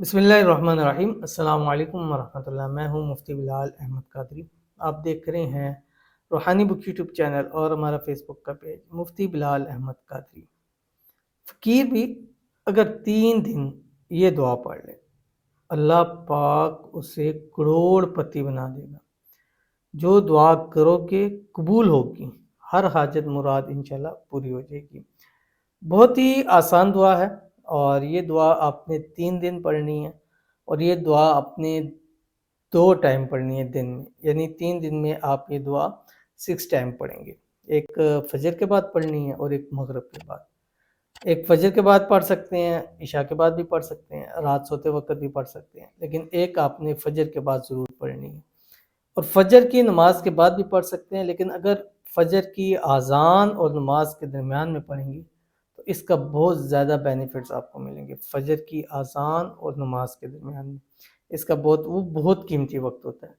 بسم اللہ الرحمن الرحیم۔ السلام علیکم ورحمۃ اللہ۔ میں ہوں مفتی بلال احمد قادری۔ آپ دیکھ رہے ہیں روحانی بک یوٹیوب چینل اور ہمارا فیس بک کا پیج مفتی بلال احمد قادری۔ فقیر بھی اگر 3 دن یہ دعا پڑھ لے، اللہ پاک اسے کروڑ پتی بنا دے گا۔ جو دعا کرو گے قبول ہوگی، ہر حاجت مراد انشاءاللہ پوری ہو جائے گی۔ بہت ہی آسان دعا ہے، اور یہ دعا آپ نے 3 دن پڑھنی ہے، اور یہ دعا آپ نے 2 ٹائم پڑھنی ہے دن میں، یعنی 3 دن میں آپ یہ دعا 6 ٹائم پڑھیں گے۔ ایک فجر کے بعد پڑھنی ہے اور ایک مغرب کے بعد۔ ایک فجر کے بعد پڑھ سکتے ہیں، عشاء کے بعد بھی پڑھ سکتے ہیں، رات سوتے وقت بھی پڑھ سکتے ہیں، لیکن ایک آپ نے فجر کے بعد ضرور پڑھنی ہے۔ اور فجر کی نماز کے بعد بھی پڑھ سکتے ہیں، لیکن اگر فجر کی اذان اور نماز کے درمیان میں پڑھیں گی تو اس کا بہت زیادہ بینیفٹس آپ کو ملیں گے۔ فجر کی اذان اور نماز کے درمیان میں اس کا وہ بہت قیمتی وقت ہوتا ہے۔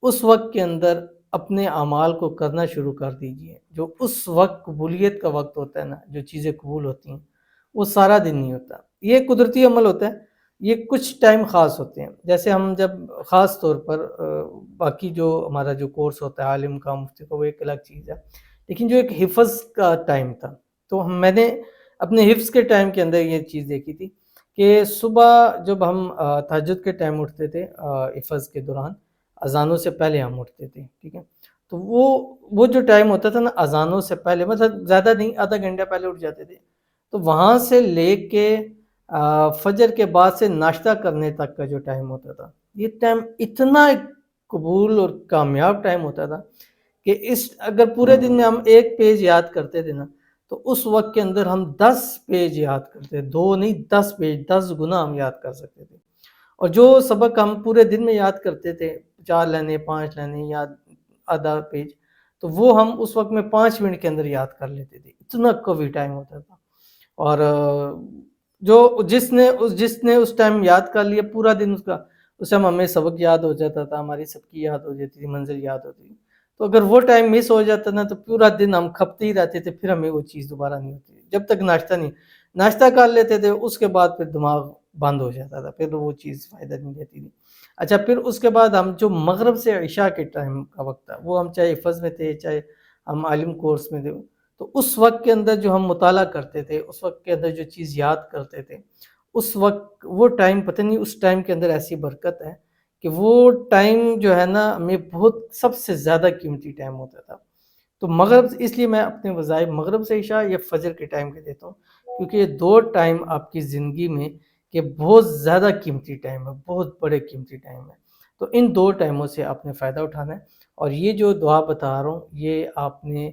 اس وقت کے اندر اپنے اعمال کو کرنا شروع کر دیجئے۔ جو اس وقت قبولیت کا وقت ہوتا ہے نا، جو چیزیں قبول ہوتی ہیں، وہ سارا دن نہیں ہوتا۔ یہ قدرتی عمل ہوتا ہے، یہ کچھ ٹائم خاص ہوتے ہیں۔ جیسے ہم جب خاص طور پر باقی جو ہمارا جو کورس ہوتا ہے عالم کا، مفتی کا، وہ ایک الگ چیز ہے، لیکن جو ایک حفظ کا ٹائم تھا، تو میں نے اپنے حفظ کے ٹائم کے اندر یہ چیز دیکھی تھی کہ صبح جب ہم تہجد کے ٹائم اٹھتے تھے، حفظ کے دوران اذانوں سے پہلے ہم اٹھتے تھے، ٹھیک ہے، تو وہ جو ٹائم ہوتا تھا نا اذانوں سے پہلے، مطلب زیادہ نہیں، آدھا گھنٹہ پہلے اٹھ جاتے تھے، تو وہاں سے لے کے فجر کے بعد سے ناشتہ کرنے تک کا جو ٹائم ہوتا تھا، یہ ٹائم اتنا قبول اور کامیاب ٹائم ہوتا تھا کہ اگر پورے دن میں ہم 1 پیج یاد کرتے تھے نا، تو اس وقت کے اندر ہم 10 پیج یاد کرتے، 2 نہیں 10 پیج، 10 گنا ہم یاد کر سکتے تھے۔ اور جو سبق ہم پورے دن میں یاد کرتے تھے، 4 لائنیں 5 لائنیں یا آدھا پیج، تو وہ ہم اس وقت میں 5 منٹ کے اندر یاد کر لیتے تھے۔ اتنا قوی ٹائم ہوتا تھا۔ اور جس نے اس ٹائم یاد کر لیا پورا دن، اس ٹائم ہمیں سبق یاد ہو جاتا تھا، ہماری سبقی یاد ہو جاتی تھی، منزل یاد ہوتی تھی۔ تو اگر وہ ٹائم مس ہو جاتا نا، تو پورا دن ہم کھپتے ہی رہتے تھے، پھر ہمیں وہ چیز دوبارہ نہیں ہوتی، جب تک ناشتہ کر لیتے تھے، اس کے بعد پھر دماغ بند ہو جاتا تھا، پھر وہ چیز فائدہ نہیں دیتی تھی۔ اچھا، پھر اس کے بعد ہم جو مغرب سے عشاء کے ٹائم کا وقت تھا، وہ ہم چاہے حفظ میں تھے، چاہے ہم عالم کورس میں تھے، تو اس وقت کے اندر جو ہم مطالعہ کرتے تھے، اس وقت کے اندر جو چیز یاد کرتے تھے، اس وقت وہ ٹائم، پتہ نہیں اس ٹائم کے اندر ایسی برکت ہے کہ وہ ٹائم جو ہے نا، ہمیں بہت سب سے زیادہ قیمتی ٹائم ہوتا تھا۔ تو مغرب، اس لیے میں اپنے وظائف مغرب سے عشاء یا فجر کے ٹائم کے دیتا ہوں، کیونکہ یہ 2 ٹائم آپ کی زندگی میں کہ بہت زیادہ قیمتی ٹائم ہے، بہت بڑے قیمتی ٹائم ہے۔ تو ان 2 ٹائموں سے آپ نے فائدہ اٹھانا ہے، اور یہ جو دعا بتا رہا ہوں، یہ آپ نے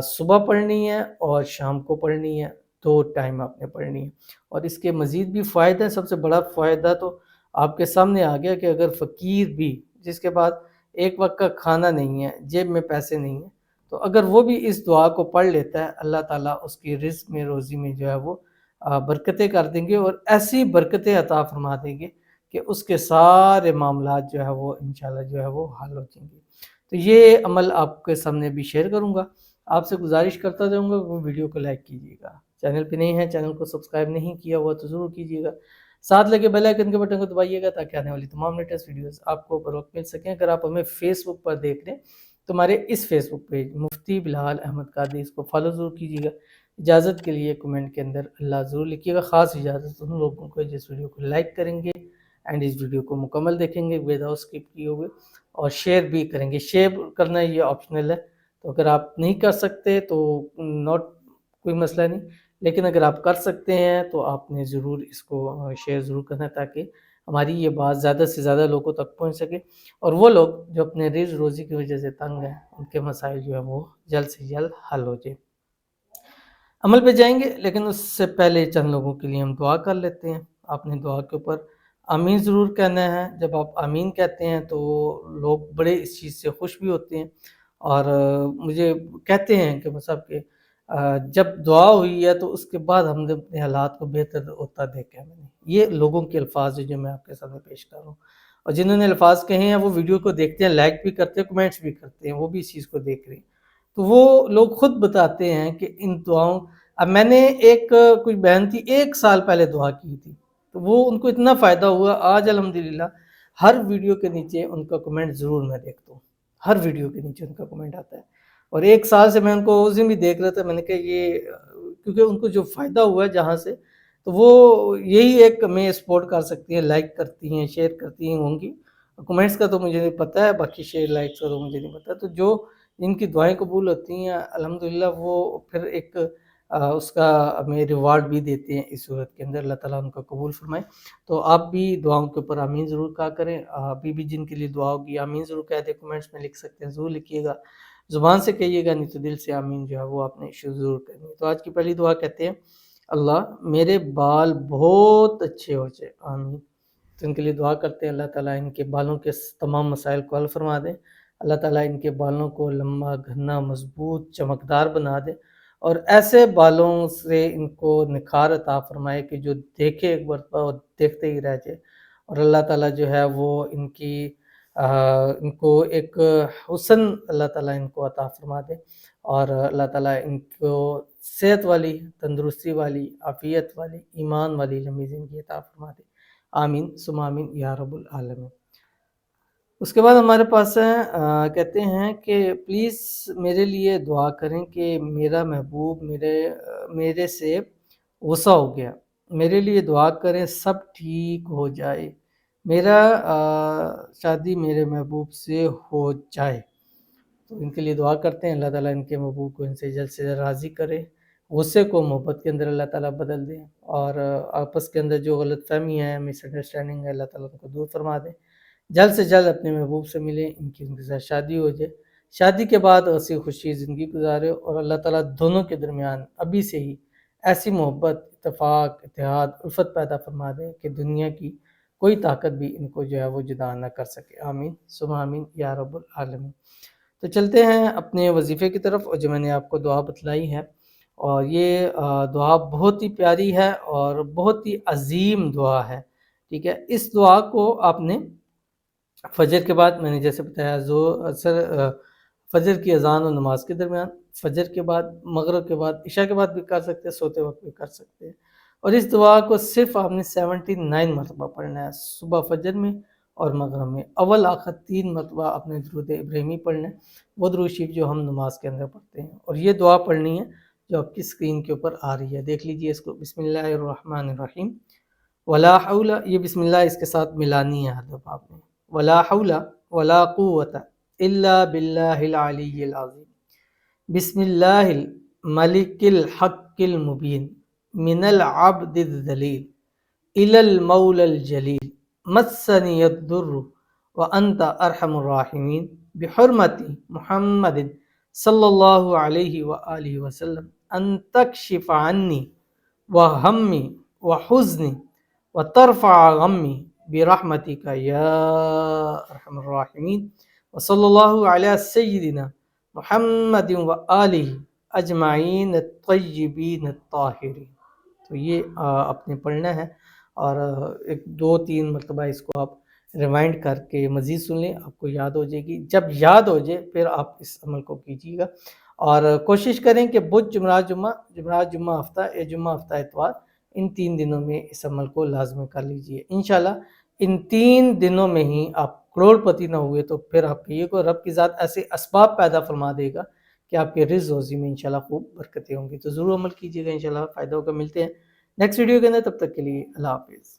صبح پڑھنی ہے اور شام کو پڑھنی ہے، 2 ٹائم آپ نے پڑھنی ہے۔ اور اس کے مزید بھی فائدہ ہے۔ سب سے بڑا فائدہ تو آپ کے سامنے آ گیا کہ اگر فقیر بھی، جس کے بعد ایک وقت کا کھانا نہیں ہے، جیب میں پیسے نہیں ہیں، تو اگر وہ بھی اس دعا کو پڑھ لیتا ہے، اللہ تعالیٰ اس کی رزق میں، روزی میں جو ہے وہ برکتیں کر دیں گے، اور ایسی برکتیں عطا فرما دیں گے کہ اس کے سارے معاملات جو ہے وہ انشاءاللہ جو ہے وہ حل ہو جائیں گے۔ تو یہ عمل آپ کے سامنے بھی شیئر کروں گا۔ آپ سے گزارش کرتا جاؤں گا، وہ ویڈیو کو لائک کیجیے گا، چینل پہ نہیں ہے، چینل کو سبسکرائب نہیں کیا ہوا تو ضرور کیجیے گا، ساتھ لگے بیل آئیکن کے بٹن کو دبائیے گا تاکہ آنے والی تمام لیٹسٹ ویڈیوز آپ کو بر وقت مل سکیں۔ اگر آپ ہمیں فیس بک پر دیکھ رہے ہیں تو ہمارے اس فیس بک پیج مفتی بلال احمد قادری، اس کو فالو ضرور کیجیے گا۔ اجازت کے لیے کمنٹ کے اندر اللہ ضرور لکھیے گا۔ خاص اجازت ان لوگوں کو جس ویڈیو کو لائک کریں گے اینڈ اس ویڈیو کو مکمل دیکھیں گے وداؤٹ اسکپ کیے ہوئے، اور شیئر بھی کریں گے۔ شیئر کرنا یہ آپشنل ہے، تو اگر آپ نہیں کر سکتے تو کوئی مسئلہ نہیں، لیکن اگر آپ کر سکتے ہیں تو آپ نے ضرور اس کو شیئر ضرور کرنا ہے، تاکہ ہماری یہ بات زیادہ سے زیادہ لوگوں تک پہنچ سکے، اور وہ لوگ جو اپنے رزق روزی کی وجہ سے تنگ ہیں، ان کے مسائل جو ہے وہ جلد سے جلد حل ہو جائے۔ عمل پہ جائیں گے، لیکن اس سے پہلے چند لوگوں کے لیے ہم دعا کر لیتے ہیں۔ آپ نے دعا کے اوپر آمین ضرور کہنا ہے۔ جب آپ آمین کہتے ہیں تو لوگ بڑے اس چیز سے خوش بھی ہوتے ہیں، اور مجھے کہتے ہیں کہ مصعب کہ جب دعا ہوئی ہے تو اس کے بعد ہم نے اپنے حالات کو بہتر ہوتا دیکھا ہے۔ میں نے یہ لوگوں کے الفاظ جو میں آپ کے سامنے پیش کر رہا ہوں، اور جنہوں نے الفاظ کہے ہیں وہ ویڈیو کو دیکھتے ہیں، لائک بھی کرتے ہیں، کمنٹس بھی کرتے ہیں، وہ بھی اس چیز کو دیکھ رہے ہیں، تو وہ لوگ خود بتاتے ہیں کہ ان دعاؤں، اب میں نے ایک کوئی بہن تھی 1 سال پہلے دعا کی تھی، تو وہ ان کو اتنا فائدہ ہوا، آج الحمدللہ ہر ویڈیو کے نیچے ان کا کمنٹ ضرور میں دیکھتا ہوں، ہر ویڈیو کے نیچے ان کا کمنٹ آتا ہے۔ اور 1 سال سے میں ان کو اس دن بھی دیکھ رہا تھا، میں نے کہا یہ کیونکہ ان کو جو فائدہ ہوا ہے جہاں سے، تو وہ یہی ایک میں سپورٹ کر سکتی ہیں، لائک کرتی ہیں، شیئر کرتی ہیں ہوں گی۔ کمنٹس کا تو مجھے نہیں پتہ ہے، باقی شیئر لائکس کا تو مجھے نہیں پتہ، تو جو جن کی دعائیں قبول ہوتی ہیں الحمدللہ وہ پھر ایک اس کا ہمیں ریوارڈ بھی دیتے ہیں اس صورت کے اندر، اللہ تعالیٰ ان کا قبول فرمائے۔ تو آپ بھی دعاؤں کے اوپر آمین ضرور کہا کریں، ابھی بھی جن کے لیے دعا ہوگی آمین ضرور کہہ دیں، کمنٹس میں لکھ سکتے ہیں، ضرور لکھیے گا، زبان سے کہیے گا، نہیں تو دل سے آمین جو ہے وہ آپ نے ضرور کرنی ہے۔ تو آج کی پہلی دعا کہتے ہیں، اللہ میرے بال بہت اچھے ہو جائے، آمین۔ تو ان کے لیے دعا کرتے ہیں، اللہ تعالیٰ ان کے بالوں کے تمام مسائل کو حل فرما دیں، اللہ تعالیٰ ان کے بالوں کو لمبا، گھنا، مضبوط، چمکدار بنا دے، اور ایسے بالوں سے ان کو نکھار عطا فرمائے کہ جو دیکھے ایک مرتبہ اور دیکھتے ہی رہ جائے، اور اللہ تعالیٰ جو ہے وہ ان کو ایک حسن اللہ تعالیٰ ان کو عطا فرما دے، اور اللہ تعالیٰ ان کو صحت والی، تندرستی والی، عافیت والی، ایمان والی لمبی زندگی عطا فرما دے، آمین ثم آمین یا رب العالمین۔ اس کے بعد ہمارے پاس کہتے ہیں کہ پلیز میرے لیے دعا کریں کہ میرا محبوب میرے سے غصہ ہو گیا، میرے لیے دعا کریں سب ٹھیک ہو جائے، میرا شادی میرے محبوب سے ہو جائے۔ تو ان کے لیے دعا کرتے ہیں، اللہ تعالیٰ ان کے محبوب کو ان سے جلد سے جلد راضی کرے، غصے کو محبت کے اندر اللہ تعالیٰ بدل دیں، اور آپس کے اندر جو غلط فہمی ہے، مس انڈرسٹینڈنگ ہے، اللہ تعالیٰ ان کو دور فرما دیں، جلد سے جلد اپنے محبوب سے ملیں، ان کے ساتھ شادی ہو جائے، شادی کے بعد ہنسی خوشی زندگی گزارے، اور اللہ تعالیٰ دونوں کے درمیان ابھی سے ہی ایسی محبت، اتفاق، اتحاد، الفت پیدا فرما دیں کہ دنیا کی کوئی طاقت بھی ان کو جو ہے وہ جدا نہ کر سکے، آمین ثم آمین یا رب العالمین۔ تو چلتے ہیں اپنے وظیفے کی طرف، اور جو میں نے آپ کو دعا بتلائی ہے، اور یہ دعا بہت ہی پیاری ہے اور بہت ہی عظیم دعا ہے، ٹھیک ہے۔ اس دعا کو آپ نے فجر کے بعد، میں نے جیسے بتایا فجر کی اذان و نماز کے درمیان، فجر کے بعد، مغرب کے بعد، عشاء کے بعد بھی کر سکتے ہیں، سوتے وقت بھی کر سکتے ہیں، اور اس دعا کو صرف آپ نے 79 مرتبہ پڑھنا ہے، صبح فجر میں اور مغرب میں، اول آخر 3 مرتبہ اپنے درود ابراہیمی پڑھنا ہے، وہ درود شریف جو ہم نماز کے اندر پڑھتے ہیں، اور یہ دعا پڑھنی ہے جو آپ کی اسکرین کے اوپر آ رہی ہے، دیکھ لیجئے اس کو، بسم اللہ الرحمن الرحیم، ولا حول، یہ بسم اللہ اس کے ساتھ ملانی ہے ہر دفعہ آپ نے، ولا حول ولا قوت الا باللہ العلی العظیم، بسم اللہ الملک الحق المبین، من العبد الذلیل الی المولى الجلیل، مسنی الضر وانت ارحم الراحمین، بحرمت محمد صلی اللہ علیہ وآلہ وسلم، ان تکشف عنی وہمی وحزنی وترفع غمی برحمتک یا ارحم الراحمین، وصلی اللہ علی سیدنا محمد وآلہ اجمعین الطیبین الطاہرین۔ تو یہ آپ نے پڑھنا ہے، اور 2-3 مرتبہ اس کو آپ ریمائنڈ کر کے مزید سن لیں، آپ کو یاد ہو جائے گی، جب یاد ہو جائے پھر آپ اس عمل کو کیجیے گا، اور کوشش کریں کہ بدھ، جمعرات، جمعہ ہفتہ، جمعہ ہفتہ اتوار، ان 3 دنوں میں اس عمل کو لازمی کر لیجئے، انشاءاللہ ان 3 دنوں میں ہی آپ کروڑ پتی نہ ہوئے تو پھر آپ کہیے کو رب کی ذات ایسے اسباب پیدا فرما دے گا کہ آپ کے رزق روزی میں انشاءاللہ خوب برکتیں ہوں گی، تو ضرور عمل کیجیے گا، انشاءاللہ فائدہ ہوگا۔ ملتے ہیں نیکسٹ ویڈیو کے اندر، تب تک کے لیے اللہ حافظ۔